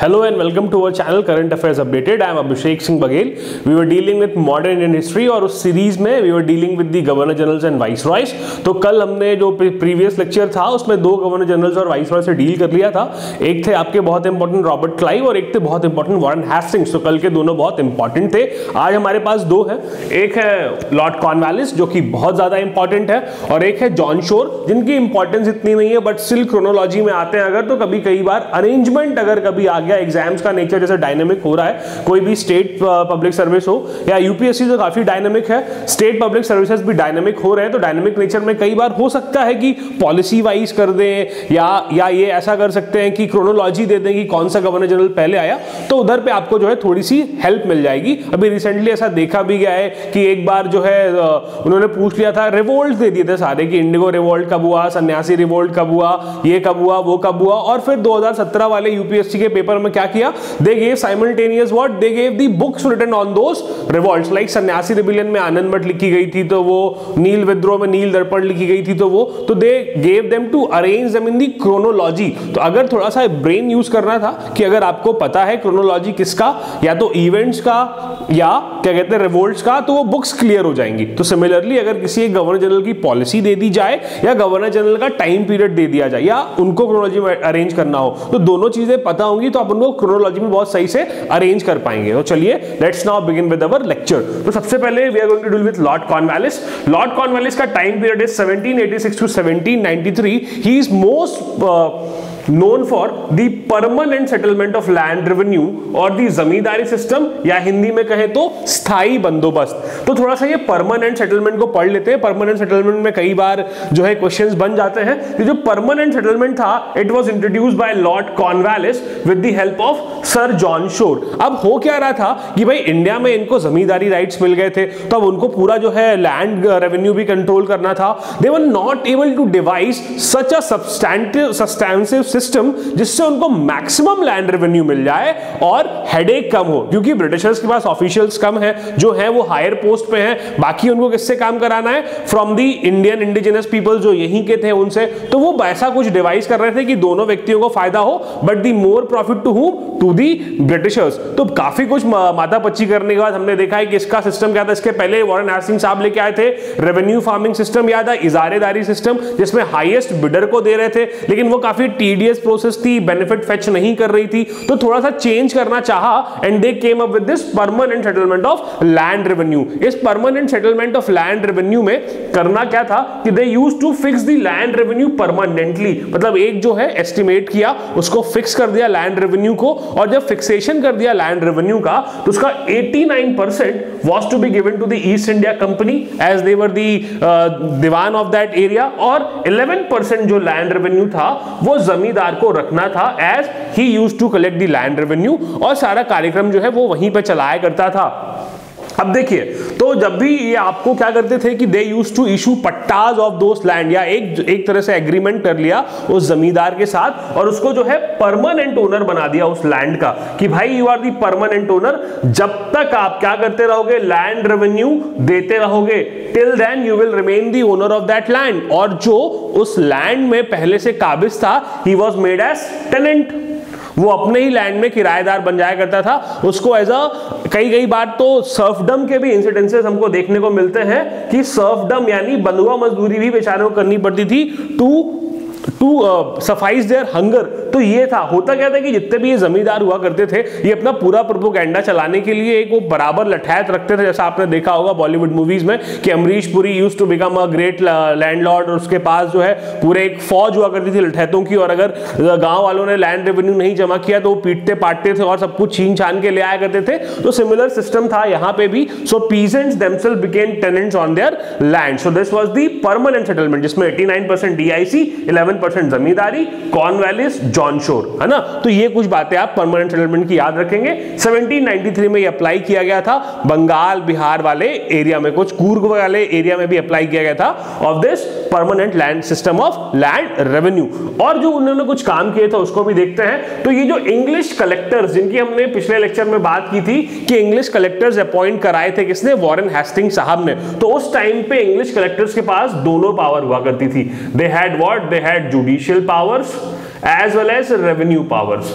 Hello and welcome to our channel Current Affairs Updated. I am Abhishek Singh Baghel. We were dealing with modern Indian history और उस series में we were dealing with the Governor Generals and Viceroys. तो कल हमने जो previous lecture था उसमें दो गवर्नर जनरल्स और वाइसरॉय से डील कर लिया था. एक थे आपके बहुत इंपॉर्टेंट रॉबर्ट क्लाइव और एक थे बहुत इंपॉर्टेंट वॉरेन हेस्टिंग्स. तो कल के दोनों बहुत इंपॉर्टेंट थे. आज हमारे पास दो हैं. एक है लॉर्ड कॉर्नवालिस जो कि बहुत ज्यादा इंपॉर्टेंट है और एक है जॉन शोर जिनकी इंपॉर्टेंस इतनी नहीं है बट स्टिल क्रोनोलॉजी में आते हैं अगर तो कभी कई बार अरेंजमेंट अगर कभी आ गया एग्जाम्स का नेचर जैसे डायनेमिक हो रहा है कोई भी स्टेट पब्लिक सर्विस हो या यूपीएससी तो काफी डायनेमिक है स्टेट पब्लिक सर्विसेज भी डायनेमिक हो रहे हैं तो डायनेमिक नेचर में कई बार हो सकता है कि पॉलिसी वाइज कर दें या ये ऐसा कर सकते हैं कि क्रोनोलॉजी दे दें कि कौन सा गवर्नर जनरल पहले आया तो उधर पे आपको जो है थोड़ी सी हेल्प मिल जाएगी. अभी रिसेंटली ऐसा देखा भी गया है कि एक बार जो है उन्होंने पूछ लिया था रिवोल्ट दे दिए थे सारे कि इंडिगो रिवोल्ट कब हुआ सन्यासी रिवोल्ट कब हुआ ये कब हुआ वो कब हुआ और फिर 2017 वाले यूपीएससी के पेपर में क्या किया they gave simultaneous what they gave the books written on those revolts like सन्यासी रिबेलियन में आनंद मठ लिखी गई थी तो वो नील विद्रोह में नील दर्पण लिखी गई थी तो वो तो they gave them to arrange them in the chronology. तो अगर थोड़ा सा ब्रेन यूज करना था कि अगर आपको पता है क्रोनोलॉजी किसका या तो इवेंट्स का या क्या कहते हैं रिवोल्ट्स का तो वो बुक्स क्लियर हो जाएंगी. तो सिमिलरली अगर किसी एक गवर्नर जनरल की पॉलिसी दे दी जाए या गवर्नर जनरल का टाइम पीरियड दे दिया जाए या उनको क्रोनोलॉजी में अरेंज करना हो तो दोनों चीजें पता होंगी तो आप उनको क्रोनोलॉजी में बहुत सही से अरेंज कर पाएंगे. तो चलिए let's now begin with our lecture. तो सबसे पहले we are going to deal with Lord Cornwallis. Lord Cornwallis का time period is 1786 to 1793. He is most known for the permanent settlement of land revenue और the zamindari system या हिंदी में कहें तो स्थायी बंदोबस्त. तो थोड़ा सा ये परमानेंट सेटलमेंट को पढ़ लेते हैं. परमानेंट सेटलमेंट में कई बार जो है क्वेश्चंस बन जाते हैं. ये जो परमानेंट सेटलमेंट था it was introduced by Lord Cornwallis with the help of sir John शोर. अब हो क्या रहा था कि भाई इंडिया में इनको जमींदारी राइट्स मिल गए थे तो अब उनको पूरा जो है लैंड रेवेन्यू भी कंट्रोल करना था. They were not able to devise such a substantive system जिससे उनको मैक्सिमम लैंड रेवेन्यू मिल जाए और हेडेक कम हो क्योंकि ब्रिटिशर्स के पास ऑफिशियल्स कम है जो है वो हायर पोस्ट पे हैं. बाकी उनको किससे काम कराना है from the Indian indigenous people जो यहीं के थे उनसे. तो वो ऐसा कुछ डिवाइस कर रहे थे कि दोनों व्यक्तियों को फायदा हो but the more profit to whom to the Britishers. तो काफी कुछ माता पच्ची करने के बाद हमने देखा है कि इसका सिस्टम क्या था. इसके पहले वॉरेन हेस्टिंग्स साहब लेके आए थे रेवेन्यू फार्मिंग सिस्टम याद है इजारेदारी सिस्टम जिसमें हाईएस्ट बिडर को दे रहे थे लेकिन वो काफी टीडियस प्रोसेस थी बेनिफिट फेच नहीं कर रही थी तो थोड़ा सा चेंज करना चाहा and they came up with this permanent settlement of land revenue. इस permanent settlement of land revenue में करना क्या था कि they used to fix the land revenue permanently. मतलब एक जो है एस्टिमेट किया उसको फिक्स कर दिया लैंड रेवेन्यू को और जब फिक्सेशन कर दिया लैंड रेवेन्यू का तो उसका 89% was to be given to the East India Company as they were the diwan of that area और 11% जो लैंड रेवेन्यू था वो जमींदार को रखना था as he used to collect the land revenue और सारा कार्यक्रम जो है वो वहीं पे चलाया करता था. अब देखिए तो जब भी ये आपको क्या करते थे कि they used to issue pattas of those land या एक तरह से एग्रीमेंट कर लिया उस जमींदार के साथ और उसको जो है परमानेंट ओनर बना दिया उस लैंड का कि भाई you are the permanent owner. जब तक आप क्या करते रहोगे लैंड रेवेन्यू देते रहोगे till then you will remain the owner of that land. और जो उस लैंड में पहले से काबिज था he was made as tenant. वो अपने ही लैंड में किराएदार बन जाया करता था. उसको एज अ कई बार तो सर्फडम के भी इंसिडेंसेस हमको देखने को मिलते हैं कि सर्फडम यानी बंधुआ मजदूरी भी बेचारों को करनी पड़ती थी टू सफाइज देयर हंगर. तो ये था होता क्या था कि जितने भी ये जमींदार हुआ करते थे ये अपना पूरा प्रोपोगेंडा चलाने के लिए एक वो बराबर लठैत रखते थे. जैसा आपने देखा होगा बॉलीवुड मूवीज में कि Amrish Puri used to become a great landlord और उसके पास जो है पूरे एक फौज हुआ करती थी लठैतों की और अगर गांव वालों ने लैंड रेवेन्यू नहीं जमा किया तो वो पीटते पाटते थे और सब कुछ छीन छान के ले आया करते थे. तो सिमिलर सिस्टम था यहाँ पे भी. So peasants themselves became tenants on their land. So this was the permanent settlement जिसमें 89% डीआईसी 11% जमींदारी कॉर्नवालिस जॉन शोर है ना. तो ये कुछ बातें आप परमानेंट सेटलमेंट की याद रखेंगे. 1793 में ये अप्लाई किया गया था बंगाल बिहार वाले एरिया में कुछ कूर्ग वाले एरिया में भी अप्लाई किया गया था of this permanent land system of land revenue. और जो उन्होंने कुछ काम किए थे उसको भी देखते हैं. तो ये जो इंग्लिश कलेक्टर्स जिनकी हमने पिछले लेक्चर में बात की थी कि इंग्लिश कलेक्टर्स अपॉइंट कराए थे किसने वॉरेन हेस्टिंग्स साहब ने. तो उस टाइम पे इंग्लिश कलेक्टर्स के पास दोनों पावर हुआ करती थी. They had what they had judicial powers as well as revenue powers.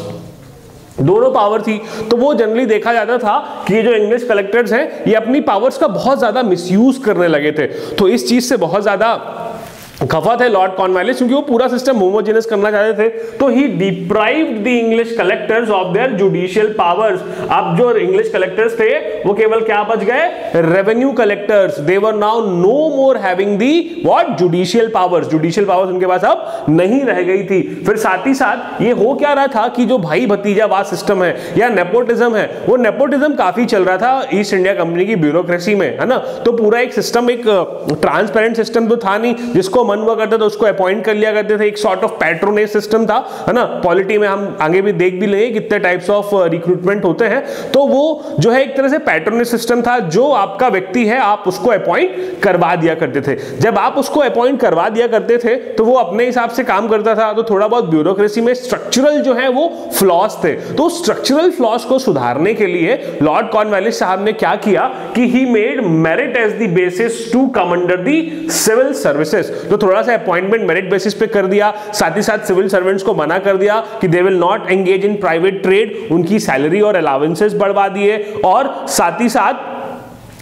दोनों पावर थी, तो वो जनरली देखा जाता था कि ये जो इंग्लिश कलेक्टर्स हैं ये अपनी पावर्स का बहुत ज्यादा मिसयूज करने लगे थे। तो इस चीज से बहुत ज्यादा खफा थे लॉर्ड कॉर्नवालिस, क्योंकि वो पूरा सिस्टम होमोजेनस करना चाहते थे। तो he deprived the English collectors of their judicial powers. अब जो इंग्लिश कलेक्टर्स थे वो केवल क्या बच गए, revenue collectors. They were now no more having the what, judicial powers. Judicial powers उनके पास अब नहीं रह गई थी। फिर साथ ही साथ ये हो क्या रहा था कि जो भाई भतीजावाद सिस्टम है या नेपोटिज्म है, वो नेपोटिज्म काफी चल रहा था ईस्ट इंडिया कंपनी की ब्यूरोक्रेसी में, है ना। तो पूरा एक सिस्टम, एक ट्रांसपेरेंट सिस्टम तो था नहीं, जिसको मन हुआ करता था उसको अपॉइंट कर लिया करते थे। एक सॉर्ट ऑफ पैट्रोनेज सिस्टम था, है ना। पॉलिटी में हम आगे भी देख भी लेंगे कितने टाइप्स ऑफ रिक्रूटमेंट होते हैं। तो वो जो है एक तरह से पैट्रोनेज सिस्टम था, जो आपका व्यक्ति है आप उसको अपॉइंट करवा दिया करते थे। जब आप उसको अपॉइंट करवा दिया करते थे तो वो अपने हिसाब से काम करता था। तो थोड़ा बहुत ब्यूरोक्रेसी में स्ट्रक्चरल जो है वो फ्लॉज थे। तो स्ट्रक्चरल फ्लॉज को सुधारने के लिए लॉर्ड कॉर्नवालिस साहब ने क्या किया कि he made merit as the basis to come under the civil services. तो थोड़ा सा अपॉइंटमेंट मेरिट बेसिस पे कर दिया। साथ ही साथ सिविल सर्वेंट्स को मना कर दिया कि they will not engage in private trade. उनकी सैलरी और अलाउंसेस बढ़वा दिए, और साथ ही साथ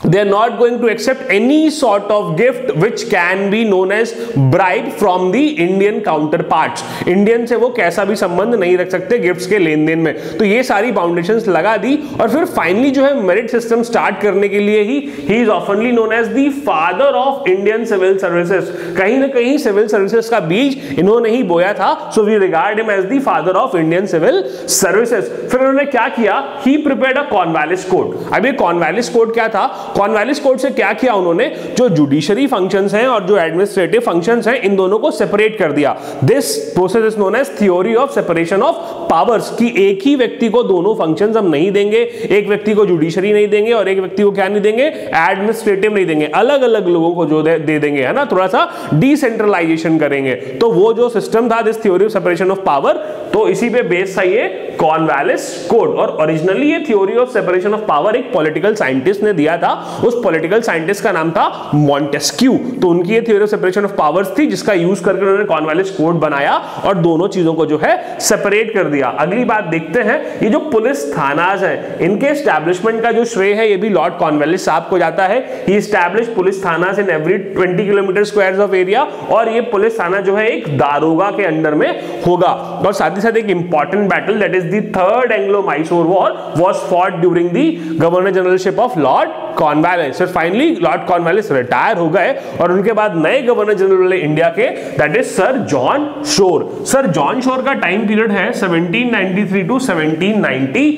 they are not going to accept any sort of gift which can be known as bribe from the Indian counterparts। Indian से वो कैसा भी संबंध नहीं रख सकते गिफ्ट्स के लेन देन में। तो ये सारी बाउंडेशंस लगा दी, और फिर फाइनली जो है मेरिट सिस्टम स्टार्ट करने के लिए ही इज ऑफनली known as the father of Indian civil services. कहीं ना कहीं सिविल सर्विसेज का बीज इन्होंने ही बोया था। So we regard him as the father of Indian civil services. फिर उन्होंने क्या किया, he prepared a Cornwallis code. अब ये कॉर्नवालिस कोड क्या था, कॉर्नवालिस कोड से क्या किया उन्होंने, जो जुडिशरी फंक्शंस हैं और जो एडमिनिस्ट्रेटिव फंक्शंस हैं, इन दोनों को सेपरेट कर दिया। This process is known as theory of separation of powers, कि एक ही व्यक्ति को दोनों फंक्शंस हम नहीं देंगे। एक व्यक्ति को जुडिशरी नहीं देंगे और एक व्यक्ति को क्या नहीं देंगे, एडमिनिस्ट्रेटिव नहीं देंगे। अलग अलग लोगों को जो दे देंगे, है ना, थोड़ा सा डिसेंट्रलाइजेशन करेंगे। तो वो जो सिस्टम था, this theory of separation of power, तो इसी पे बेस था ये कॉर्नवालिस कोड। और ओरिजिनली ये theory of separation of power एक पॉलिटिकल साइंटिस्ट ने दिया था। उस पॉलिटिकल साइंटिस्ट का नाम था मॉन्टेस्क्यू। तो उनकी ये theory of separation of powers थी, जिसका यूज करके उन्होंने कॉर्नवालिस कोड बनाया और दोनों चीजों को जो है सेपरेट कर दिया। अगली बात देखते हैं, ये जो पुलिस थानाज हैं, इनके एस्टैब्लिशमेंट का जो श्रेय है ये भी लॉर्ड कॉर्नवालिस साहब को जाता है। ही एस्टैब्लिश पुलिस थाना in every 20 kilometre squares of area, और ये पुलिस थाना जो है एक दारोगा के अंडर में होगा। और साथ ही साथ एक important battle, that is the third Anglo Mysore war, was fought during the governor generalship of Lord Cornwallis. फिर फाइनली लॉर्ड कॉर्नवालिस रिटायर हो गए, और उनके बाद नए गवर्नर जनरल इंडिया के, दैट इज सर जॉन शोर। सर जॉन शोर का टाइम पीरियड है 1793 टू 1798।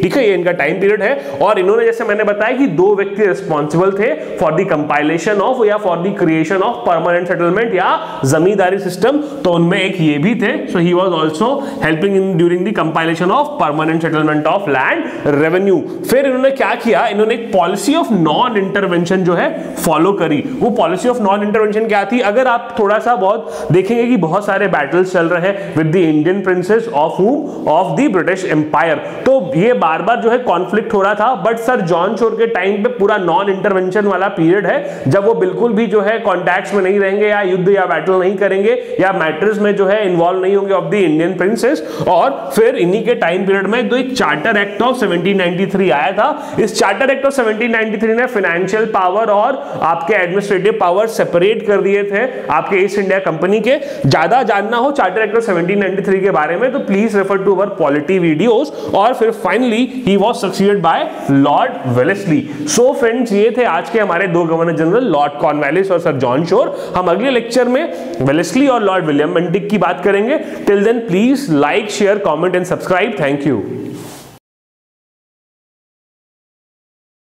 ठीक है, ये इनका टाइम पीरियड है। और इन्होंने, जैसे मैंने बताया कि दो व्यक्ति रिस्पॉन्सिबल थे फॉर द कंपाइलेशन ऑफ या for the creation of permanent settlement या जमींदारी सिस्टम, तो उनमें एक ये भी थे। So he was also helping in during the compilation of permanent settlement of land revenue. फिर इन्होंने क्या किया, इन्होंने एक पॉलिसी ऑफ नॉन इंटरवेंशन जो है फॉलो करी। वो पॉलिसी ऑफ नॉन इंटरवेंशन क्या थी, अगर आप थोड़ा सा बहुत देखेंगे कि बहुत सारे बैटल्स चल रहे हैं with the Indian princes of whom, of the British empire, तो ये बार बार जो है कॉन्फ्लिक्ट हो रहा था। बट सर जॉन शोर के टाइम पे पूरा नॉन इंटरवेंशन वाला पीरियड है, जब वो बिल्कुल भी जो है कॉन्टैक्ट्स में नहीं रहेंगे या युद्ध या बैटल नहीं करेंगे या मैटर्स में जो है इन्वॉल्व नहीं होंगे ऑफ द इंडियन प्रिंसेस। और फिर इन्हीं के टाइम पीरियड में जो एक चार्टर एक्ट ऑफ 1793 आया था। इस चार्टर एक्ट ऑफ 1793 ने फाइनेंशियल पावर और आपके एडमिनिस्ट्रेटिव पावर सेपरेट कर दिए थे आपके ईस्ट इंडिया कंपनी के। ज्यादा जानना हो चार्टर एक्ट ऑफ 1793 के बारे में तो please refer to our polity videos. और फिर finally he was succeeded by Lord Wellesley. So friends, ये थे आज के हमारे दो गवर्नर जनरल, लॉर्ड कॉर्नवालिस और सर जॉन शोर। हम अगले लेक्चर में वेलेस्ली और लॉर्ड विलियम बेंटिक की बात करेंगे। Till then please like, share, comment and subscribe. Thank you.